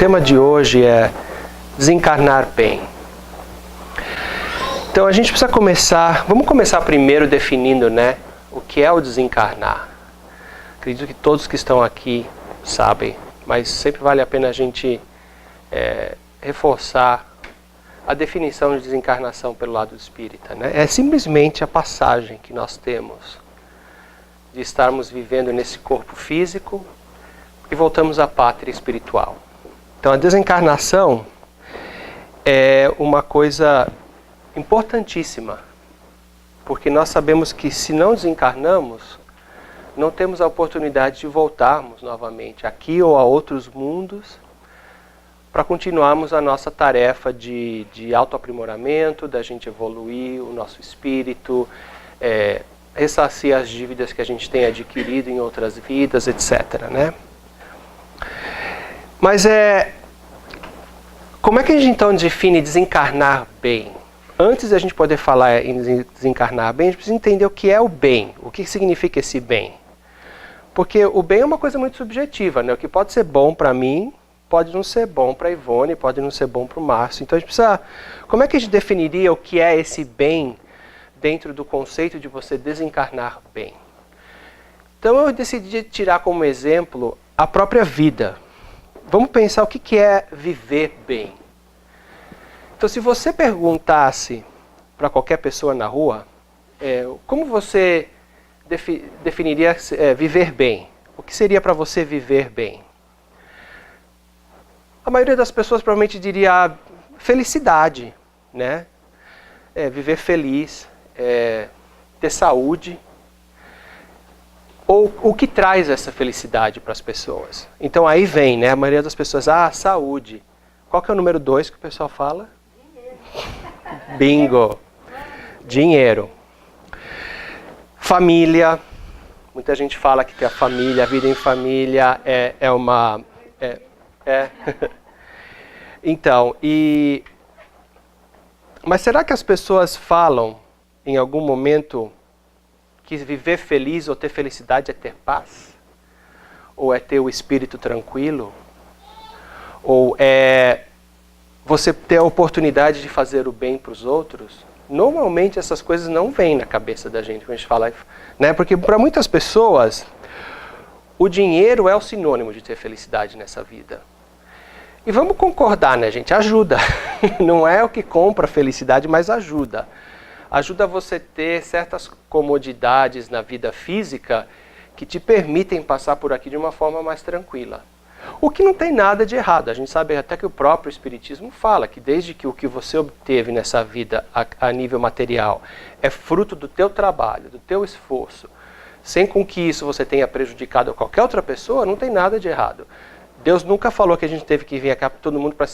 tema de hoje é desencarnar bem. Então a gente precisa começar, vamos começar primeiro definindo, o que é o desencarnar. Acredito que todos que estão aqui sabem, mas sempre vale a pena a gente reforçar a definição de desencarnação pelo lado espírita. É simplesmente a passagem que nós temos de estarmos vivendo nesse corpo físico e voltamos à pátria espiritual. Então a desencarnação é uma coisa importantíssima, porque nós sabemos que se não desencarnamos, não temos a oportunidade de voltarmos novamente aqui ou a outros mundos para continuarmos a nossa tarefa de autoaprimoramento, da gente evoluir o nosso espírito, ressarcir as dívidas que a gente tem adquirido em outras vidas, etc. Mas como é que a gente então define desencarnar bem? Antes da gente poder falar em desencarnar bem, a gente precisa entender o que é o bem, o que significa esse bem. Porque o bem é uma coisa muito subjetiva, O que pode ser bom para mim, pode não ser bom para a Ivone, pode não ser bom para o Márcio. Então a gente precisa... Como é que a gente definiria o que é esse bem dentro do conceito de você desencarnar bem? Então eu decidi tirar como exemplo a própria vida. Vamos pensar o que é viver bem. Então se você perguntasse para qualquer pessoa na rua, como você definiria viver bem? O que seria para você viver bem? A maioria das pessoas provavelmente diria felicidade, viver feliz, ter saúde. Ou o que traz essa felicidade para as pessoas? Então aí vem, a maioria das pessoas, saúde. Qual que é o número 2 que o pessoal fala? Dinheiro. Bingo. Dinheiro. Família. Muita gente fala que a família, a vida em família é uma... Então, mas será que as pessoas falam em algum momento que viver feliz ou ter felicidade é ter paz? Ou é ter o espírito tranquilo? Ou é você ter a oportunidade de fazer o bem para os outros? Normalmente essas coisas não vêm na cabeça da gente quando a gente fala, Porque para muitas pessoas, o dinheiro é o sinônimo de ter felicidade nessa vida. E vamos concordar, gente? Ajuda. Não é o que compra felicidade, mas ajuda. Ajuda você a ter certas comodidades na vida física que te permitem passar por aqui de uma forma mais tranquila. O que não tem nada de errado. A gente sabe até que o próprio Espiritismo fala que desde que o que você obteve nessa vida a nível material é fruto do teu trabalho, do teu esforço, sem com que isso você tenha prejudicado a qualquer outra pessoa, não tem nada de errado. Deus nunca falou que a gente teve que vir aqui todo mundo para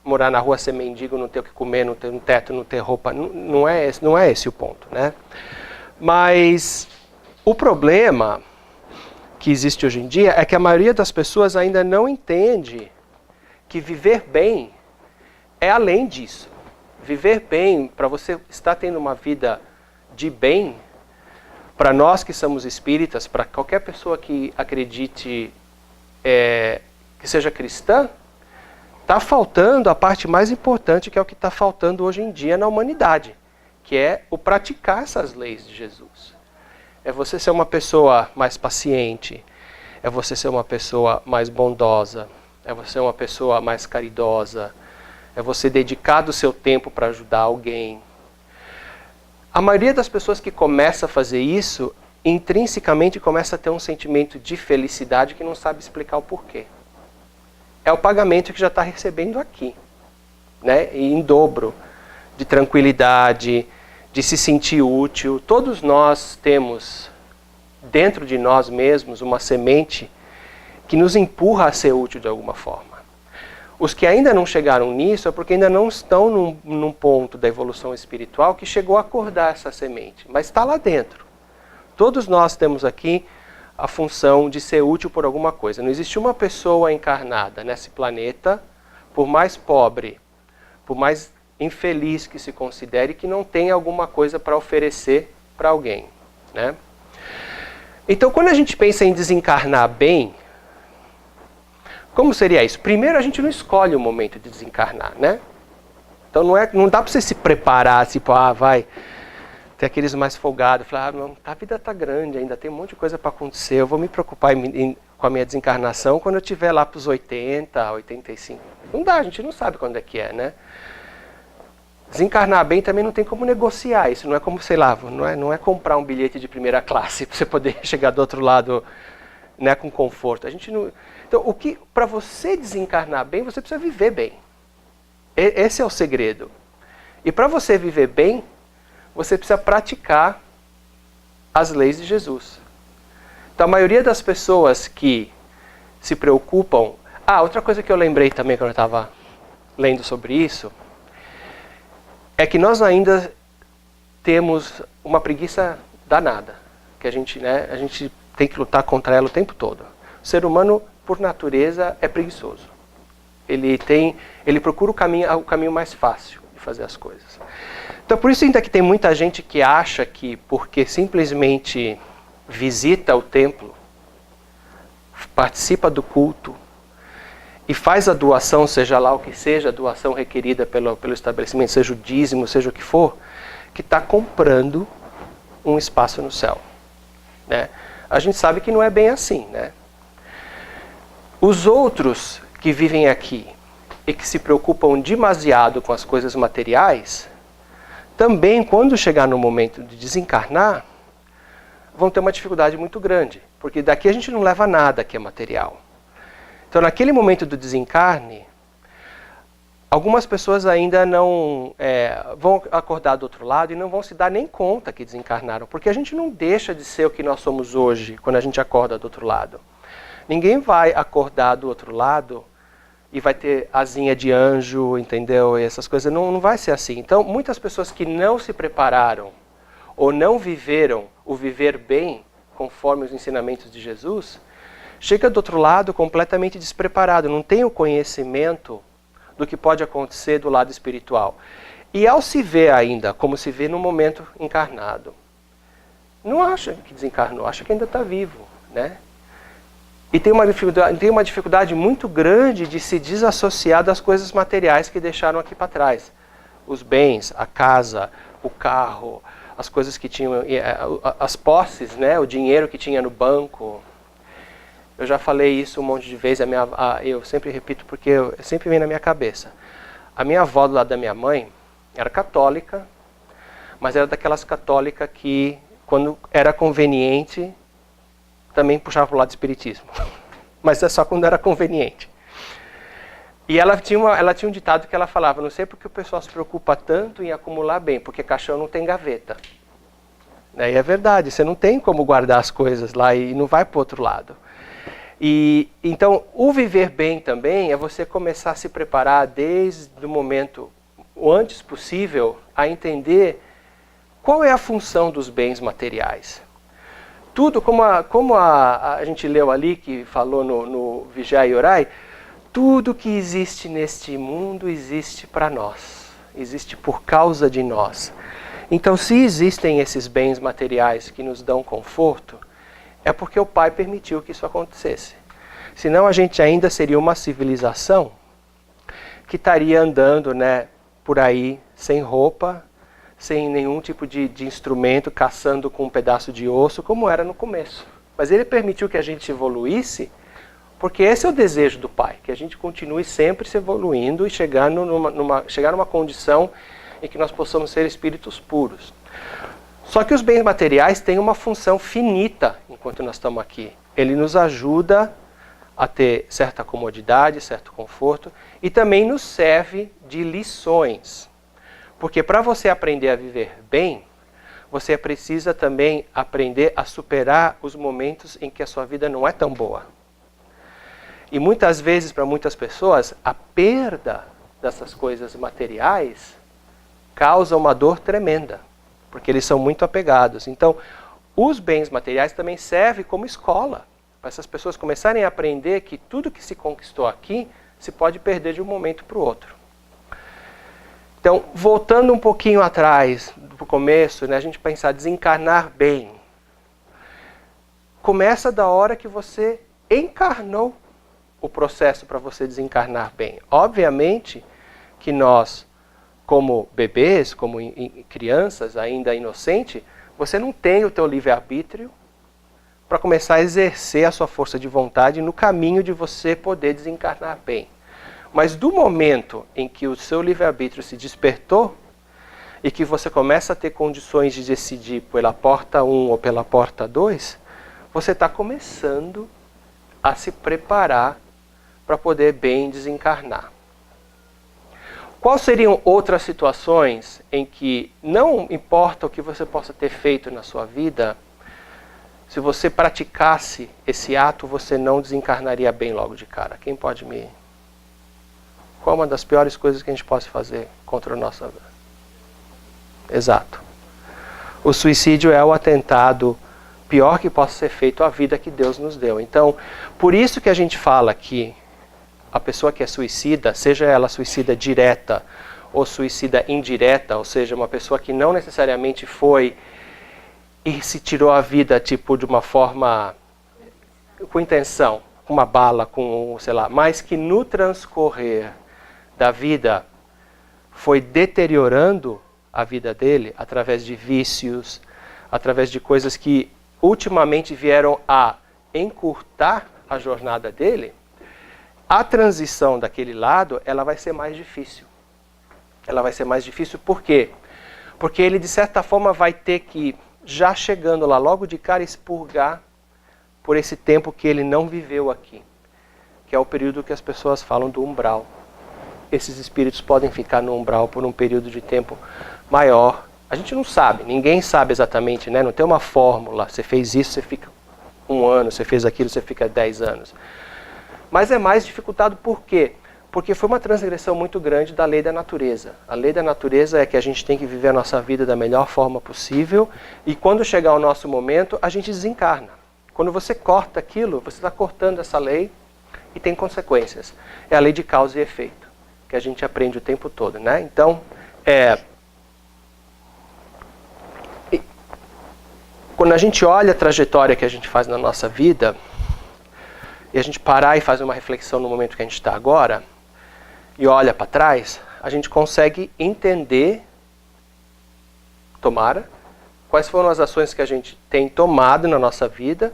morar na rua, ser mendigo, não ter o que comer, não ter um teto, não ter roupa. Não é esse o ponto, Mas o problema que existe hoje em dia é que a maioria das pessoas ainda não entende que viver bem é além disso. Viver bem, para você estar tendo uma vida de bem, para nós que somos espíritas, para qualquer pessoa que acredite que seja cristã, está faltando a parte mais importante, que é o que está faltando hoje em dia na humanidade, que é o praticar essas leis de Jesus. É você ser uma pessoa mais paciente, é você ser uma pessoa mais bondosa, é você ser uma pessoa mais caridosa, é você dedicar do seu tempo para ajudar alguém. A maioria das pessoas que começa a fazer isso, intrinsecamente começa a ter um sentimento de felicidade que não sabe explicar o porquê. É o pagamento que já está recebendo aqui, e em dobro, de tranquilidade, de se sentir útil. Todos nós temos dentro de nós mesmos uma semente que nos empurra a ser útil de alguma forma. Os que ainda não chegaram nisso é porque ainda não estão num ponto da evolução espiritual que chegou a acordar essa semente, mas está lá dentro. Todos nós temos aqui a função de ser útil por alguma coisa. Não existe uma pessoa encarnada nesse planeta, por mais pobre, por mais infeliz que se considere, que não tenha alguma coisa para oferecer para alguém. Então, quando a gente pensa em desencarnar bem, Como seria isso? Primeiro, a gente não escolhe o momento de desencarnar, né? Então não dá para você se preparar, tipo, vai... Tem aqueles mais folgados, falar, não, a vida está grande ainda, tem um monte de coisa para acontecer, eu vou me preocupar com a minha desencarnação quando eu estiver lá para os 80, 85. Não dá, a gente não sabe quando é que é, né? Desencarnar bem também não tem como negociar isso, não é como, sei lá, não é comprar um bilhete de primeira classe para você poder chegar do outro lado, né, com conforto. A gente não... Então, para você desencarnar bem, você precisa viver bem. Esse é o segredo. E para você viver bem, você precisa praticar as leis de Jesus. Então, a maioria das pessoas que se preocupam... outra coisa que eu lembrei também quando eu estava lendo sobre isso, é que nós ainda temos uma preguiça danada, que a gente tem que lutar contra ela o tempo todo. O ser humano, por natureza, é preguiçoso. Ele procura o caminho mais fácil de fazer as coisas. Então, por isso ainda que tem muita gente que acha que porque simplesmente visita o templo, participa do culto e faz a doação, seja lá o que seja a doação requerida pelo estabelecimento, seja o dízimo, seja o que for, que está comprando um espaço no céu, né? A gente sabe que não é bem assim, né? Os outros que vivem aqui e que se preocupam demasiado com as coisas materiais, também, quando chegar no momento de desencarnar, vão ter uma dificuldade muito grande, porque daqui a gente não leva nada que é material. Então, naquele momento do desencarne, algumas pessoas ainda não vão acordar do outro lado e não vão se dar nem conta que desencarnaram, porque a gente não deixa de ser o que nós somos hoje, quando a gente acorda do outro lado. Ninguém vai acordar do outro lado e vai ter asinha de anjo, entendeu? E essas coisas, não vai ser assim. Então, muitas pessoas que não se prepararam ou não viveram o viver bem, conforme os ensinamentos de Jesus, chega do outro lado completamente despreparado, não tem o conhecimento do que pode acontecer do lado espiritual. E ao se ver ainda, como se vê no momento encarnado, não acha que desencarnou, acha que ainda está vivo, né? E tem uma dificuldade muito grande de se desassociar das coisas materiais que deixaram aqui para trás. Os bens, a casa, o carro, as coisas que tinham, as posses, né? O dinheiro que tinha no banco. Eu já falei isso um monte de vezes, eu sempre repito porque sempre vem na minha cabeça. A minha avó do lado da minha mãe era católica, mas era daquelas católicas que, quando era conveniente, também puxava para o lado do espiritismo. Mas é só quando era conveniente. E ela tinha um ditado que ela falava, não sei porque o pessoal se preocupa tanto em acumular bem, porque caixão não tem gaveta. E é verdade, você não tem como guardar as coisas lá e não vai para o outro lado. E então, o viver bem também é você começar a se preparar desde o momento, o antes possível, a entender qual é a função dos bens materiais. Tudo, como a gente leu ali, que falou no Vigiai e Orai, tudo que existe neste mundo existe para nós, existe por causa de nós. Então, se existem esses bens materiais que nos dão conforto, é porque o Pai permitiu que isso acontecesse. Senão a gente ainda seria uma civilização que estaria andando, né, por aí sem roupa, sem nenhum tipo de instrumento, caçando com um pedaço de osso, como era no começo. Mas Ele permitiu que a gente evoluísse, porque esse é o desejo do Pai, que a gente continue sempre se evoluindo e chegar numa condição em que nós possamos ser espíritos puros. Só que os bens materiais têm uma função finita enquanto nós estamos aqui. Ele nos ajuda a ter certa comodidade, certo conforto, e também nos serve de lições. Porque para você aprender a viver bem, você precisa também aprender a superar os momentos em que a sua vida não é tão boa. E muitas vezes, para muitas pessoas, a perda dessas coisas materiais causa uma dor tremenda, porque eles são muito apegados. Então, os bens materiais também servem como escola, para essas pessoas começarem a aprender que tudo que se conquistou aqui se pode perder de um momento para o outro. Então, voltando um pouquinho atrás, do começo, né, a gente pensar desencarnar bem. Começa da hora que você encarnou. o processo para você desencarnar bem? Obviamente que nós, como bebês, como crianças ainda inocentes, você não tem o teu livre-arbítrio para começar a exercer a sua força de vontade no caminho de você poder desencarnar bem. Mas do momento em que o seu livre-arbítrio se despertou e que você começa a ter condições de decidir pela porta 1 ou pela porta 2, você está começando a se preparar para poder bem desencarnar. Quais seriam outras situações em que não importa o que você possa ter feito na sua vida, se você praticasse esse ato, você não desencarnaria bem logo de cara? Quem pode me... Qual é uma das piores coisas que a gente pode fazer contra a nossa vida? Exato. O suicídio é o atentado pior que possa ser feito à vida que Deus nos deu. Então, por isso que a gente fala que a pessoa que é suicida, seja ela suicida direta ou suicida indireta, ou seja, uma pessoa que não necessariamente foi e se tirou a vida tipo de uma forma com intenção, com uma bala, com, sei lá, mas que no transcorrer da vida foi deteriorando a vida dele através de vícios, através de coisas que ultimamente vieram a encurtar a jornada dele, a transição daquele lado, ela vai ser mais difícil. Ela vai ser mais difícil por quê? Porque ele, de certa forma, vai ter que, já chegando lá, logo de cara, expurgar por esse tempo que ele não viveu aqui, que é o período que as pessoas falam do umbral. Esses espíritos podem ficar no umbral por um período de tempo maior. A gente não sabe, ninguém sabe exatamente, né? Não tem uma fórmula. Você fez isso, você fica 1 ano, você fez aquilo, você fica 10 anos. Mas é mais dificultado por quê? Porque foi uma transgressão muito grande da lei da natureza. A lei da natureza é que a gente tem que viver a nossa vida da melhor forma possível e quando chegar o nosso momento, a gente desencarna. Quando você corta aquilo, você está cortando essa lei e tem consequências. É a lei de causa e efeito, que a gente aprende o tempo todo, né? Então, quando a gente olha a trajetória que a gente faz na nossa vida, e a gente parar e fazer uma reflexão no momento que a gente está agora, e olha para trás, a gente consegue entender, tomara, quais foram as ações que a gente tem tomado na nossa vida,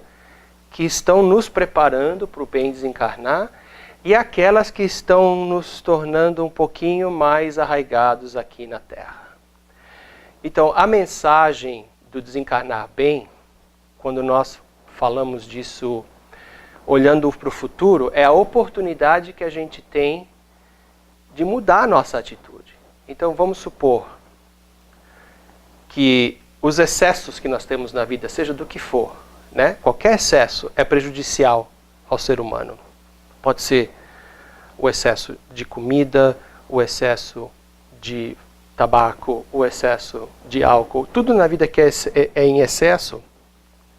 que estão nos preparando para o bem desencarnar, e aquelas que estão nos tornando um pouquinho mais arraigados aqui na Terra. Então, a mensagem do desencarnar bem, quando nós falamos disso olhando para o futuro, é a oportunidade que a gente tem de mudar a nossa atitude. Então vamos supor que os excessos que nós temos na vida, seja do que for, né? Qualquer excesso é prejudicial ao ser humano. Pode ser o excesso de comida, o excesso de tabaco, o excesso de álcool. Tudo na vida que é em excesso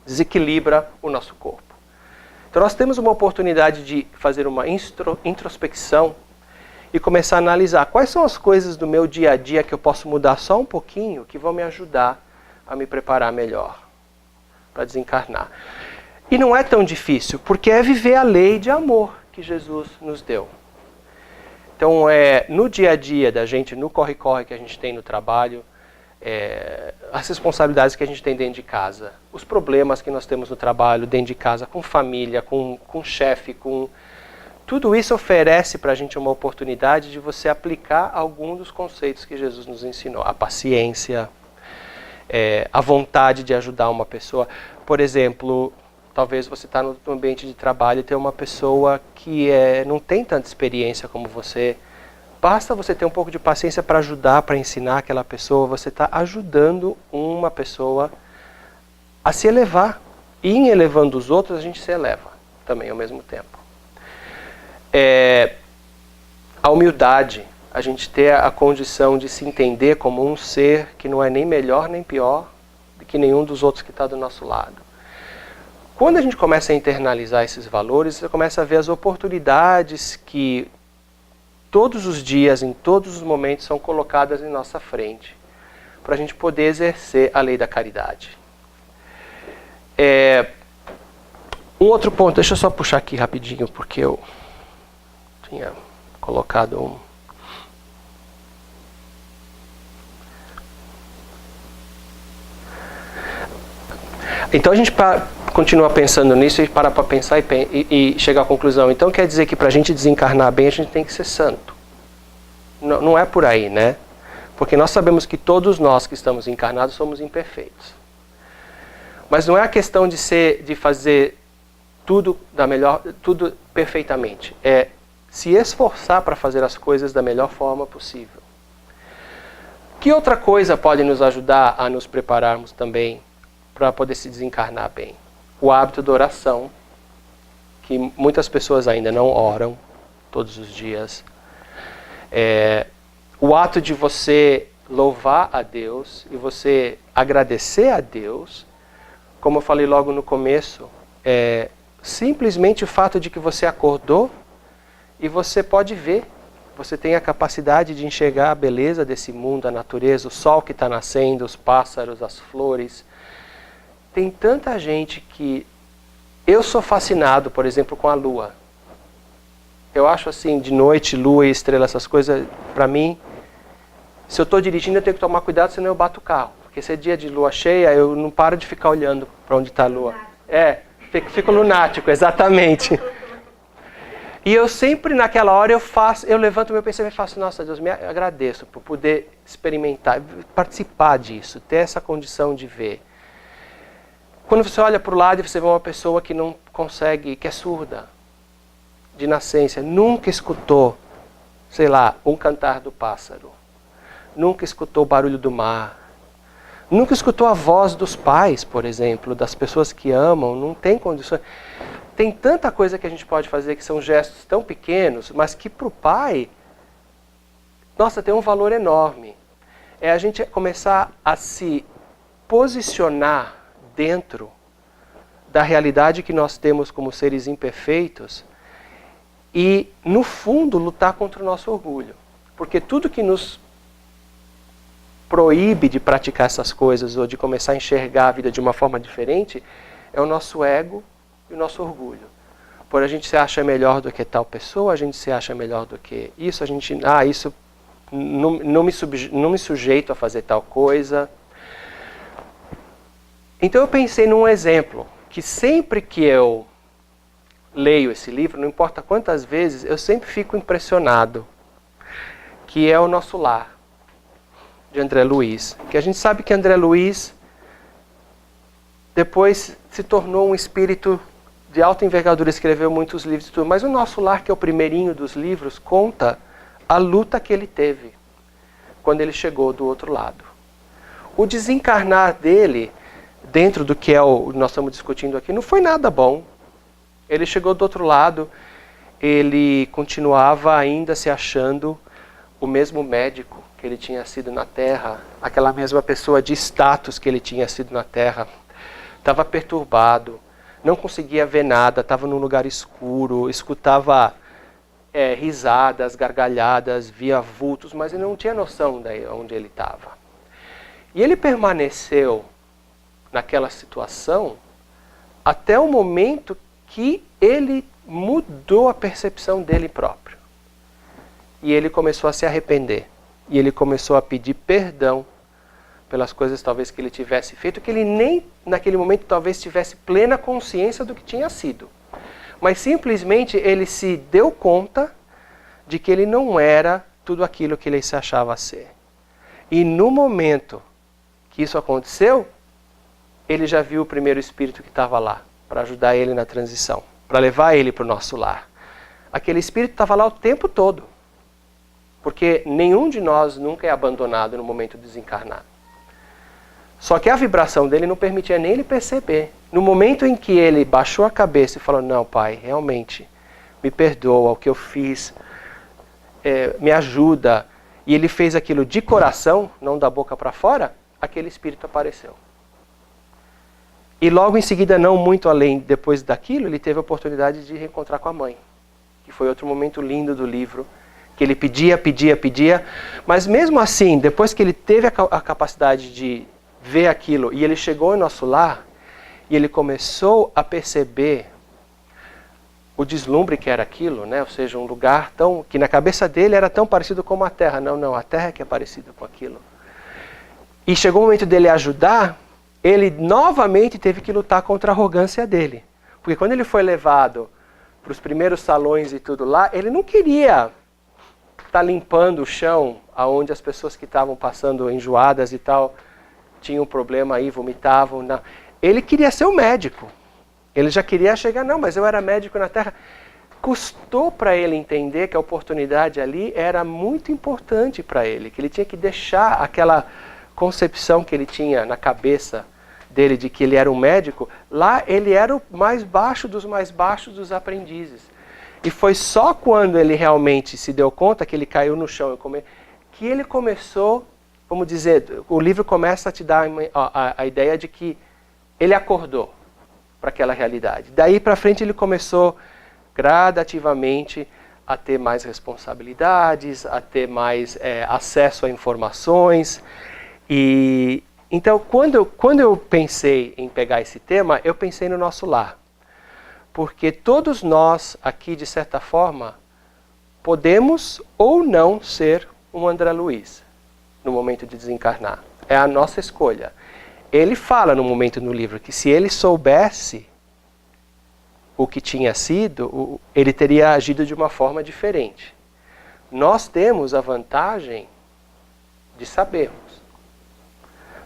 desequilibra o nosso corpo. Então nós temos uma oportunidade de fazer uma introspecção e começar a analisar quais são as coisas do meu dia a dia que eu posso mudar só um pouquinho que vão me ajudar a me preparar melhor para desencarnar. E não é tão difícil, porque é viver a lei de amor que Jesus nos deu. Então, no dia a dia da gente, no corre-corre que a gente tem no trabalho, as responsabilidades que a gente tem dentro de casa, os problemas que nós temos no trabalho, dentro de casa, com família, com chefe, tudo isso oferece para a gente uma oportunidade de você aplicar algum dos conceitos que Jesus nos ensinou. A paciência, a vontade de ajudar uma pessoa. Por exemplo, talvez você está no ambiente de trabalho e tem uma pessoa que não tem tanta experiência como você. Basta você ter um pouco de paciência para ajudar, para ensinar aquela pessoa. Você está ajudando uma pessoa a se elevar. E em elevando os outros, a gente se eleva também ao mesmo tempo. A humildade, a gente ter a condição de se entender como um ser que não é nem melhor nem pior do que nenhum dos outros que está do nosso lado. Quando a gente começa a internalizar esses valores, você começa a ver as oportunidades que todos os dias, em todos os momentos, são colocadas em nossa frente, para a gente poder exercer a lei da caridade. Um outro ponto, deixa eu só puxar aqui rapidinho, porque eu Tinha colocado um. Então a gente continua pensando nisso e para pensar e chegar à conclusão. Então quer dizer que para a gente desencarnar bem, a gente tem que ser santo. Não é por aí, né? Porque nós sabemos que todos nós que estamos encarnados somos imperfeitos. Mas não é a questão de fazer tudo perfeitamente. É se esforçar para fazer as coisas da melhor forma possível. Que outra coisa pode nos ajudar a nos prepararmos também para poder se desencarnar bem? O hábito da oração, que muitas pessoas ainda não oram todos os dias. O ato de você louvar a Deus e você agradecer a Deus, como eu falei logo no começo, simplesmente o fato de que você acordou e você pode ver, você tem a capacidade de enxergar a beleza desse mundo, a natureza, o sol que está nascendo, os pássaros, as flores. Tem tanta gente que... Eu sou fascinado, por exemplo, com a lua. Eu acho assim, de noite, lua e estrela, essas coisas, para mim, se eu estou dirigindo, eu tenho que tomar cuidado, senão eu bato o carro. Porque se é dia de lua cheia, eu não paro de ficar olhando para onde está a lua. Fico lunático, exatamente. E eu sempre, naquela hora, eu levanto meu pensamento e faço, nossa Deus, me agradeço por poder experimentar, participar disso, ter essa condição de ver. Quando você olha para o lado e você vê uma pessoa que não consegue, que é surda, de nascença, nunca escutou, sei lá, um cantar do pássaro, nunca escutou o barulho do mar, nunca escutou a voz dos pais, por exemplo, das pessoas que amam, não tem condições. Tem tanta coisa que a gente pode fazer que são gestos tão pequenos, mas que para o pai, nossa, tem um valor enorme. É a gente começar a se posicionar dentro da realidade que nós temos como seres imperfeitos e, no fundo, lutar contra o nosso orgulho. Porque tudo que nos proíbe de praticar essas coisas ou de começar a enxergar a vida de uma forma diferente é o nosso ego e o nosso orgulho. Por a gente se acha melhor do que tal pessoa, a gente se acha melhor do que isso, a gente, isso não me sujeito a fazer tal coisa. Então eu pensei num exemplo, que sempre que eu leio esse livro, não importa quantas vezes, eu sempre fico impressionado, que é o Nosso Lar, de André Luiz. Que a gente sabe que André Luiz depois se tornou um espírito de alta envergadura, escreveu muitos livros e tudo, mas o Nosso Lar, que é o primeirinho dos livros, conta a luta que ele teve quando ele chegou do outro lado. O desencarnar dele, dentro do que nós estamos discutindo aqui, não foi nada bom. Ele chegou do outro lado, ele continuava ainda se achando o mesmo médico que ele tinha sido na Terra, aquela mesma pessoa de status que ele tinha sido na Terra. Estava perturbado, não conseguia ver nada, estava num lugar escuro, escutava risadas, gargalhadas, via vultos, mas ele não tinha noção de onde ele estava. E ele permaneceu naquela situação até o momento que ele mudou a percepção dele próprio. E ele começou a se arrepender. E ele começou a pedir perdão pelas coisas talvez que ele tivesse feito, que ele nem naquele momento talvez tivesse plena consciência do que tinha sido. Mas simplesmente ele se deu conta de que ele não era tudo aquilo que ele se achava ser. E no momento que isso aconteceu, ele já viu o primeiro espírito que estava lá, para ajudar ele na transição, para levar ele para o nosso lar. Aquele espírito estava lá o tempo todo, porque nenhum de nós nunca é abandonado no momento de desencarnar. Só que a vibração dele não permitia nem ele perceber. No momento em que ele baixou a cabeça e falou, não, pai, realmente, me perdoa o que eu fiz, me ajuda, e ele fez aquilo de coração, não da boca para fora, aquele espírito apareceu. E logo em seguida, não muito além depois daquilo, ele teve a oportunidade de reencontrar com a mãe, que foi outro momento lindo do livro, que ele pedia, mas mesmo assim, depois que ele teve a capacidade de ver aquilo, e ele chegou em nosso lar, e ele começou a perceber o deslumbre que era aquilo, né? Ou seja, um lugar que na cabeça dele era tão parecido com a Terra. Não, a Terra é que é parecida com aquilo. E chegou o momento dele ajudar, ele novamente teve que lutar contra a arrogância dele. Porque quando ele foi levado para os primeiros salões e tudo lá, ele não queria estar limpando o chão aonde as pessoas que estavam passando enjoadas e tal tinham um problema aí, vomitavam. Não. Ele queria ser o médico. Ele já queria chegar, não, mas eu era médico na Terra. Custou para ele entender que a oportunidade ali era muito importante para ele, que ele tinha que deixar aquela concepção que ele tinha na cabeça dele de que ele era um médico. Lá ele era o mais baixo dos aprendizes. E foi só quando ele realmente se deu conta que ele caiu no chão que ele começou, vamos dizer, o livro começa a te dar a ideia de que ele acordou para aquela realidade. Daí para frente ele começou gradativamente a ter mais responsabilidades, a ter mais acesso a informações. E então quando eu pensei em pegar esse tema, eu pensei no nosso lar. Porque todos nós aqui, de certa forma, podemos ou não ser um André Luiz no momento de desencarnar. É a nossa escolha. Ele fala no momento no livro que se ele soubesse o que tinha sido, ele teria agido de uma forma diferente. Nós temos a vantagem de sabermos.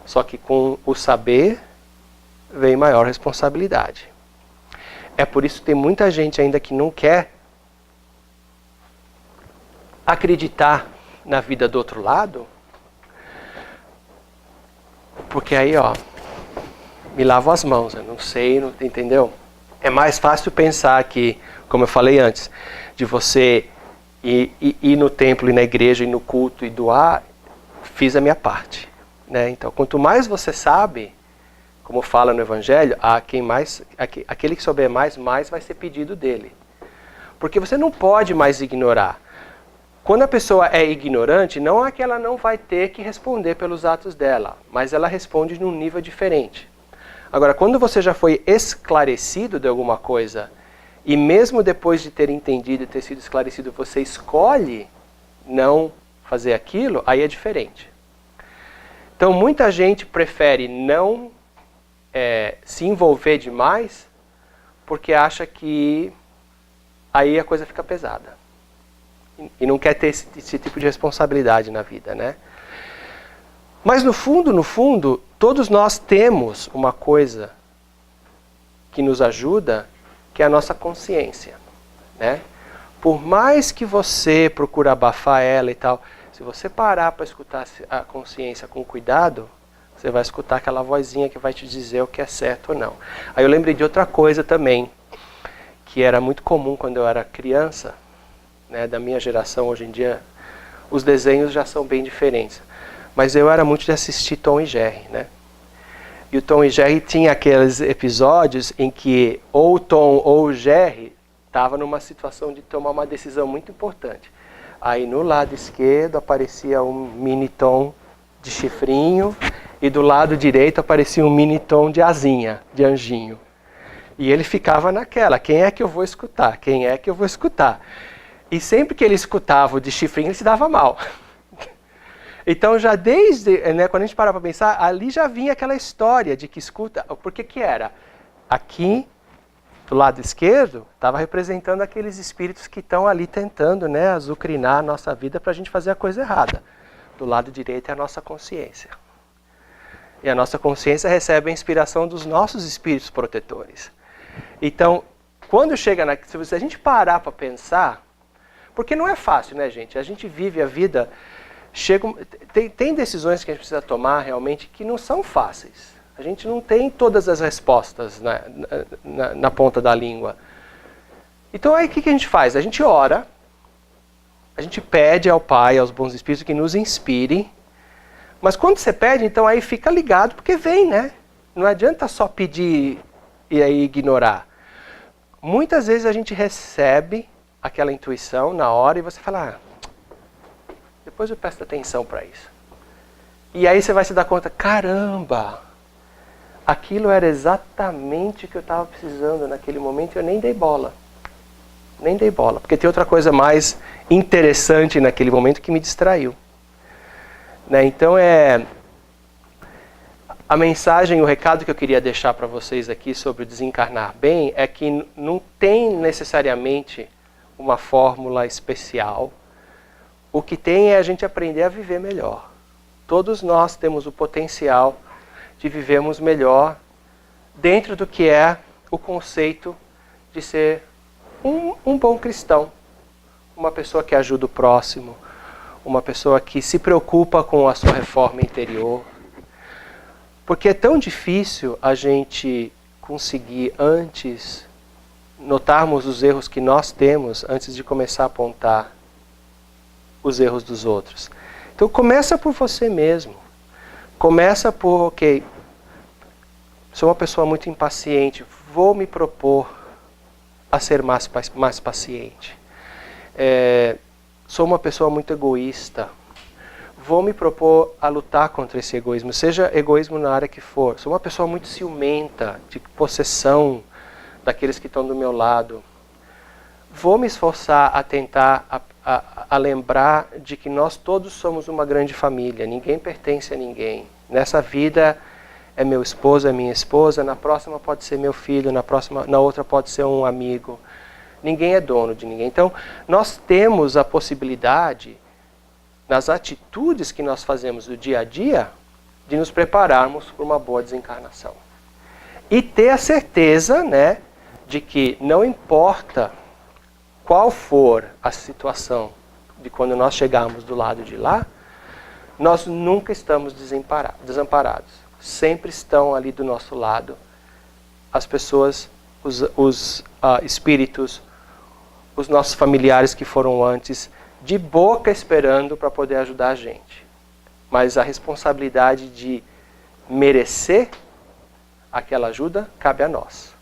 Só que com o saber vem maior responsabilidade. É por isso que tem muita gente ainda que não quer acreditar na vida do outro lado, porque aí, me lavo as mãos, eu não sei, entendeu? É mais fácil pensar que, como eu falei antes, de você ir no templo, ir na igreja, ir no culto e doar, fiz a minha parte. Né? Então, quanto mais você sabe, como fala no Evangelho, aquele que souber mais vai ser pedido dele. Porque você não pode mais ignorar. Quando a pessoa é ignorante, não é que ela não vai ter que responder pelos atos dela, mas ela responde num nível diferente. Agora, quando você já foi esclarecido de alguma coisa, e mesmo depois de ter entendido e ter sido esclarecido, você escolhe não fazer aquilo, aí é diferente. Então, muita gente prefere não se envolver demais, porque acha que aí a coisa fica pesada. E não quer ter esse tipo de responsabilidade na vida, né? Mas no fundo, todos nós temos uma coisa que nos ajuda, que é a nossa consciência, né? Por mais que você procure abafar ela e tal, se você parar para escutar a consciência com cuidado, você vai escutar aquela vozinha que vai te dizer o que é certo ou não. Aí eu lembrei de outra coisa também, que era muito comum quando eu era criança, né, da minha geração. Hoje em dia, os desenhos já são bem diferentes. Mas eu era muito de assistir Tom e Jerry, né? E o Tom e Jerry tinha aqueles episódios em que ou o Tom ou o Jerry estava numa situação de tomar uma decisão muito importante. Aí no lado esquerdo aparecia um mini Tom de chifrinho e do lado direito aparecia um mini Tom de asinha, de anjinho. E ele ficava naquela, quem é que eu vou escutar? Quem é que eu vou escutar? E sempre que ele escutava o de chifrinho, ele se dava mal. Então já desde, né, quando a gente para pensar, ali já vinha aquela história de que escuta, porque que era? Aqui, do lado esquerdo, estava representando aqueles espíritos que estão ali tentando, né, azucrinar a nossa vida para a gente fazer a coisa errada. Do lado direito é a nossa consciência. E a nossa consciência recebe a inspiração dos nossos espíritos protetores. Então, quando chega se a gente parar para pensar, porque não é fácil, né, gente? A gente vive a vida, tem decisões que a gente precisa tomar realmente que não são fáceis. A gente não tem todas as respostas na ponta da língua. Então aí o que a gente faz? A gente ora, a gente pede ao Pai, aos bons espíritos que nos inspirem, mas quando você pede, então aí fica ligado, porque vem, né? Não adianta só pedir e aí ignorar. Muitas vezes a gente recebe aquela intuição na hora e você fala, depois eu presto atenção para isso. E aí você vai se dar conta, caramba, aquilo era exatamente o que eu estava precisando naquele momento e eu nem dei bola. Nem dei bola, porque tem outra coisa mais interessante naquele momento que me distraiu. Né? Então a mensagem, o recado que eu queria deixar para vocês aqui sobre o desencarnar bem é que não tem necessariamente uma fórmula especial. O que tem é a gente aprender a viver melhor. Todos nós temos o potencial de vivermos melhor dentro do que é o conceito de ser um bom cristão. Uma pessoa que ajuda o próximo, uma pessoa que se preocupa com a sua reforma interior. Porque é tão difícil a gente conseguir antes notarmos os erros que nós temos antes de começar a apontar os erros dos outros. Então começa por você mesmo. Começa por, ok, sou uma pessoa muito impaciente, vou me propor a ser mais paciente. Sou uma pessoa muito egoísta. Vou me propor a lutar contra esse egoísmo, seja egoísmo na área que for. Sou uma pessoa muito ciumenta, de possessão daqueles que estão do meu lado. Vou me esforçar a tentar a lembrar de que nós todos somos uma grande família, ninguém pertence a ninguém. Nessa vida é meu esposo, é minha esposa, na próxima pode ser meu filho, na outra pode ser um amigo. Ninguém é dono de ninguém. Então, nós temos a possibilidade, nas atitudes que nós fazemos do dia a dia, de nos prepararmos para uma boa desencarnação. E ter a certeza, né, de que não importa qual for a situação de quando nós chegarmos do lado de lá, nós nunca estamos desamparados. Sempre estão ali do nosso lado as pessoas, os espíritos, os nossos familiares que foram antes, de boca esperando para poder ajudar a gente. Mas a responsabilidade de merecer aquela ajuda cabe a nós.